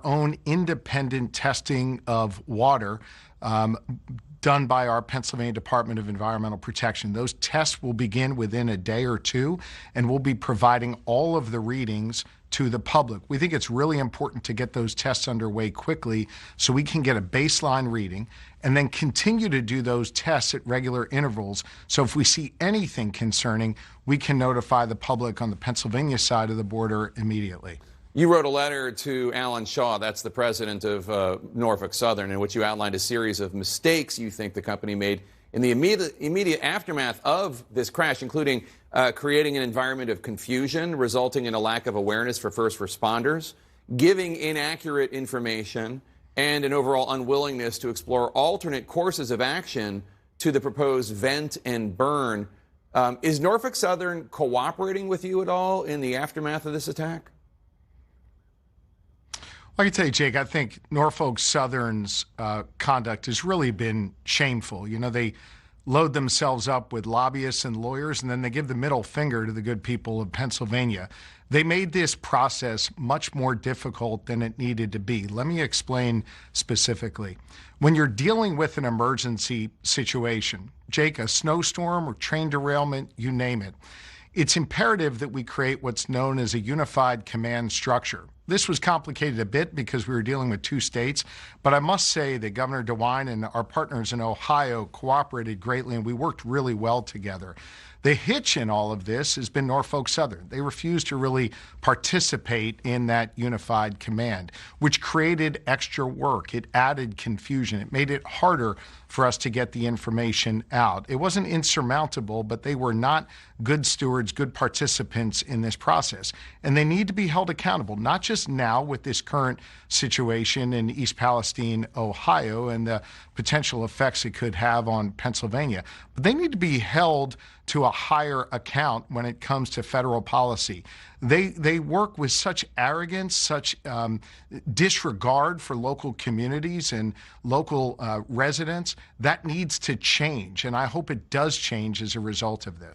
own independent testing of water done by our Pennsylvania Department of Environmental Protection. Those tests will begin within a day or two, and we'll be providing all of the readings to the public. We think it's really important to get those tests underway quickly so we can get a baseline reading and then continue to do those tests at regular intervals. So if we see anything concerning, we can notify the public on the Pennsylvania side of the border immediately. You wrote a letter to Alan Shaw, that's the president of Norfolk Southern, in which you outlined a series of mistakes you think the company made in the immediate aftermath of this crash, including creating an environment of confusion, resulting in a lack of awareness for first responders, giving inaccurate information, and an overall unwillingness to explore alternate courses of action to the proposed vent and burn. Is Norfolk Southern cooperating with you at all in the aftermath of this attack? I can tell you, Jake, I think Norfolk Southern's conduct has really been shameful. You know, they load themselves up with lobbyists and lawyers, and then they give the middle finger to the good people of Pennsylvania. They made this process much more difficult than it needed to be. Let me explain specifically. When you're dealing with an emergency situation, Jake, a snowstorm or train derailment, you name it, it's imperative that we create what's known as a unified command structure. This was complicated a bit because we were dealing with two states, but I must say that Governor DeWine and our partners in Ohio cooperated greatly, and we worked really well together. The hitch in all of this has been Norfolk Southern. They refused to really participate in that unified command, which created extra work. It added confusion. It made it harder for us to get the information out. It wasn't insurmountable, but they were not good stewards, good participants in this process. And they need to be held accountable, not just now with this current situation in East Palestine, Ohio, and the potential effects it could have on Pennsylvania, but they need to be held to a higher account when it comes to federal policy. They work with such arrogance, such disregard for local communities and local residents. That needs to change, and I hope it does change as a result of this.